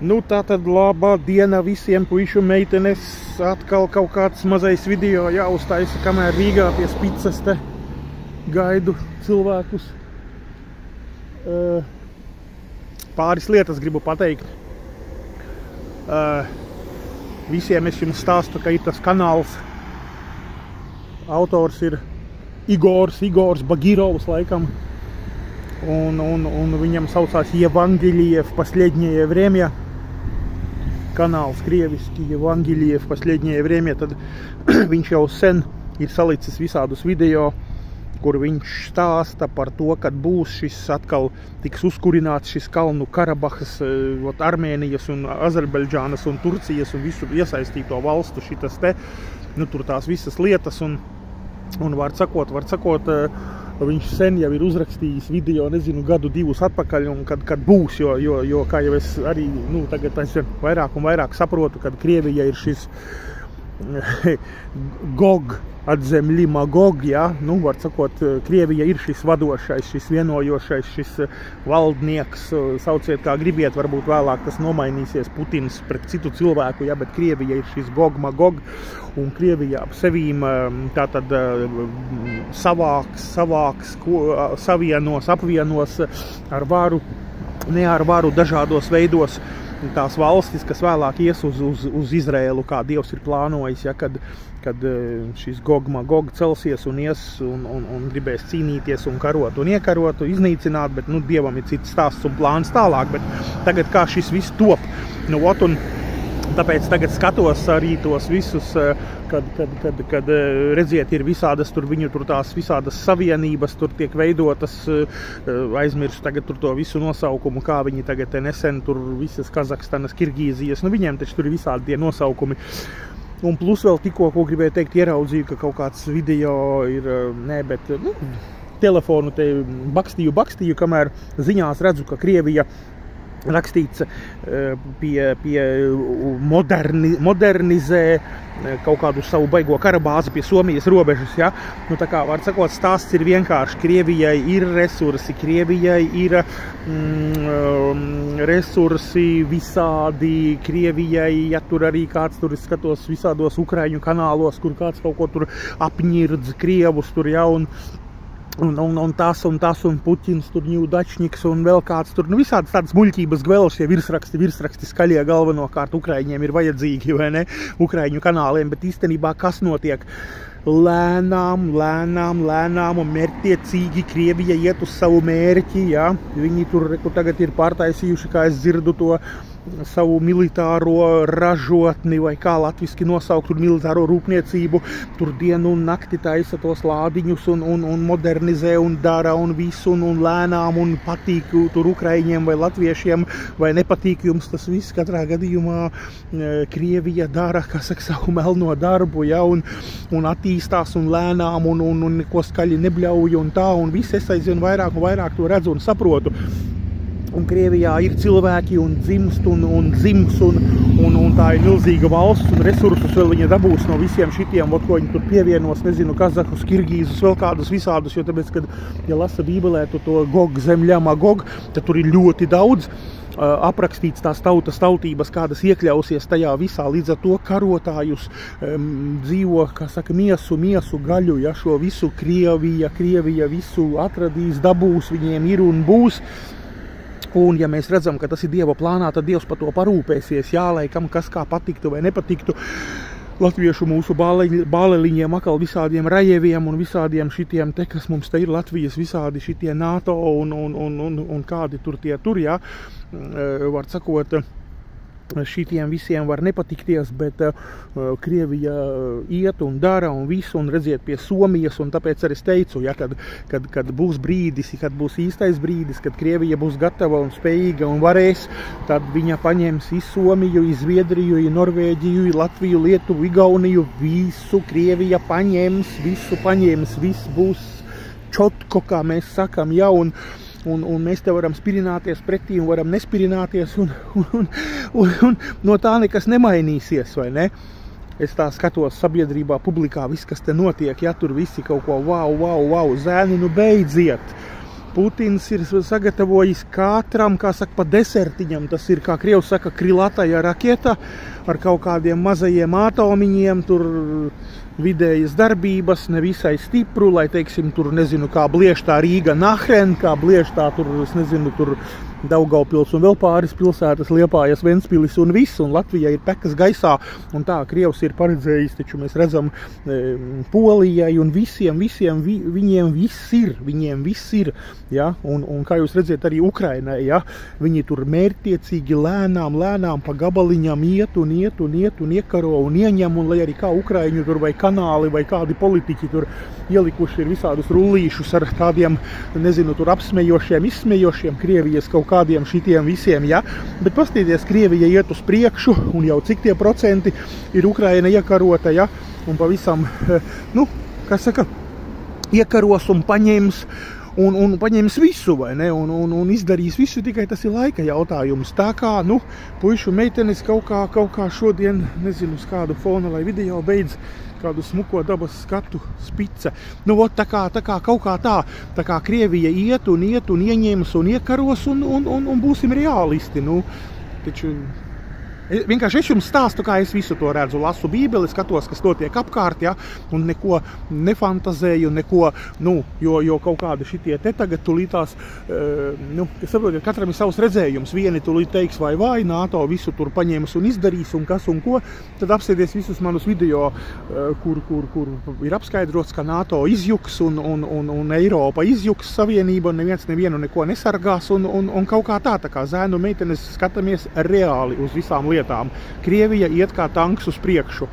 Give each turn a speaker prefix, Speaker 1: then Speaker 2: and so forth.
Speaker 1: Nu tā tad labā diena visiem puišu meitenes, atkal kaut kāds mazais video jāuztaisa, kamēr Rīgā pie Spicas te gaidu cilvēkus. Pāris lietas gribu pateikt. Visiem es jums stāstu, ka ir tas kanāls. Autors ir Igors Bagirovs laikam. Un viņam saucās Евангелие в последнее время. Kanāls krieviski Евангелие в последнее время. Tad viņš jau sen ir salicis visādus video, kur viņš stāsta par to, kad būs šis atkal tiks uzkurināts šis Kalnu Karabahas, Armēnijas un Azerbaidžānas un Turcijas un visu iesaistīto valstu šitas te, nu tur tās visas lietas un var sakot, viņš sen jau ir uzrakstījis video, nezinu, gadu divus atpakaļ, un kad būs, jo kā jau es arī, nu, tagad es vairāk un vairāk saprotu, kad Krievija ir šis Gog, atzemļi Magog, jā, nu, var sakot, Krievija ir šis vadošais, šis vienojošais, šis valdnieks, sauciet kā gribiet, varbūt vēlāk tas nomainīsies Putins pret citu cilvēku, jā, bet Krievija ir šis Gog Magog, un Krievija ap sevīm tātad apvienos ar varu, ne ar varu dažādos veidos, tās valstis, kas vēlāk ies uz Izraēlu, kā Dievs ir plānojis, ja, kad šis Gog Magog celsies un ies un gribēs cīnīties un karot un iekarot, iznīcināt, bet, nu, Dievam ir cits stāsts un plāns tālāk, bet tagad kā šis viss top, nu, un tāpēc tagad skatos arī tos visus, kad redziet, ir visādas tur viņu tur tās visādas savienības, tur tiek veidotas, aizmirsu tagad tur to visu nosaukumu, kā viņi tagad nesen tur visas Kazahstanas, Kirgīzijas, nu viņiem taču tur ir visādi tie nosaukumi. Un plus vēl tikko, ko gribēju teikt, ieraudzīju, ka kaut kāds video ir, nu, telefonu te bakstīju, kamēr ziņās redzu, ka Krievija rakstīts pie modernizē kaut kādu savu baigo karabāzi pie Somijas robežas, ja? Nu, tā kā, var sakot, stāsts ir vienkārši. Krievijai ir resursi, Krievijai ir resursi visādi, Krievijai, ja tur arī kāds tur skatos visādos Ukraiņu kanālos, kur kāds kaut ko tur apņirdz Krievus tur, ja, un tas, un Puķins, tur Ņūdačņiks, un vēl kāds tur, nu visādas tādas muļķības gvēles, šie virsraksti skaļie galvenokārt Ukraiņiem ir vajadzīgi, vai ne, Ukraiņu kanāliem, bet īstenībā kas notiek? Lēnām un mērķtiecīgi Krievija iet uz savu mērķi, jā, viņi tur tagad ir pārtaisījuši, kā es dzirdu to savu militāro ražotni, vai kā latviski nosaukt, tur militāro rūpniecību, tur dienu un nakti taisa tos lādiņus un modernizē un dara un visu un lēnām un patīk tur Ukraiņiem vai latviešiem, vai nepatīk jums tas viss, katrā gadījumā Krievija dara, kas saka, savu melno darbu, ja, un attīstās un lēnām un neko skaļi nebļauj un tā, un viss es aizvien vairāk un vairāk to redzu un saprotu. Un Krievijā ir cilvēki un dzimst un dzims un tā ir milzīga valsts un resursus vēl viņa dabūs no visiem šitiem, ko viņi tur pievienos, nezinu, Kazahus, Kirgīzus, vēl kādus visādus, jo tāpēc, kad, ja lasa Bībelē to Gog, zemļa, Magog, tad tur ir ļoti daudz aprakstīts tās tautības, kādas iekļausies tajā visā, līdz ar to karotājus dzīvo, kā saka, miesu gaļu, ja šo visu Krievija visu atradīs, dabūs, viņiem ir un būs. Un, ja mēs redzam, ka tas ir Dieva plānā, tad Dievs par to parūpēsies, jā, lai kam kas kā patiktu vai nepatiktu. Latviešu mūsu bāleliņiem, akal visādiem rajeviem un visādiem šitiem te, kas mums te ir Latvijas visādi šitie NATO un kādi tur tie tur, jā, var sakot, šitiem visiem var nepatikties, bet Krievija iet un dara un visu, un redziet pie Somijas, un tāpēc arī es teicu, ja, kad būs brīdis, kad būs īstais brīdis, kad Krievija būs gatava un spējīga un varēs, tad viņa paņems i Somiju, i Zviedriju, i Norvēģiju, i Latviju, Lietuvu, Igauniju, visu Krievija paņems, viss būs čotko, kā mēs sakam, ja, un mēs te varam spirināties pretī un varam nespirināties un no tā nekas nemainīsies, vai ne? Es tā skatos sabiedrībā, publikā, viss, kas te notiek, ja tur visi kaut ko wow, zēni, nu beidziet. Putins ir sagatavojis katram, kā saka, pa desertiņam. Tas ir, kā Krievs saka, krilataja raketa ar kaut kādiem mazajiem atomiņiem, tur vidējas darbības, nevisai stipru, lai, teiksim, tur, nezinu, kā blieštā Rīga Nahren, kā blieštā tur, es nezinu, tur Daugavpils un vēl pāris pilsētas, Liepājas, Ventspilis un viss, un Latvija ir pekas gaisā, un tā Krievs ir paredzējis, taču mēs redzam Polijai un visiem, viņiem viss ir, ja, un kā jūs redziet arī Ukrainai, ja, viņi tur mērķtiecīgi lēnām pa gabaliņam iet un iekaro un ieņem, un lai arī kā Ukraiņu tur vai kanāli vai kādi politiķi tur ielikuši ir visādus rullīšus ar tādiem, nezinu, tur apsmejošiem, izsmejošiem Krievijas kaut kādiem šitiem visiem, ja? Bet paskatīties, Krievija iet uz priekšu, un jau cik tie procenti ir Ukraina iekarota, ja? Un pavisam, kā saka, iekaros un paņems, un paņems visu, vai ne, un izdarīs visu, tikai tas ir laika jautājums. Tā kā, puišu meitenes kaut kā šodien, nezinu, uz kādu fona vai video beidz kādu smuko dabas skatu spice. Tā kā kaut kā tā kā Krievija iet un ieņems un iekaros un būsim realisti, taču vienkārši es jums stāstu, kā es visu to redzu, lasu Bībeli, skatos, kas notiek apkārt, ja, un neko nefantazēju, neko, jo kaut kādi šitie te tagad tulītās, es saprotu, ka katram ir savs redzējums, vieni tulīt teiks vai, NATO visu tur paņēmas un izdarīs, un kas un ko, tad apsēdies visus manus video, kur ir apskaidrots, ka NATO izjuks un Eiropa izjuks savienība, un neviens nevienu neko nesargās, un kaut kā tā kā zēnu meitenes skatāmies reāli uz visām lietām. Krievija iet kā tanks uz priekšu.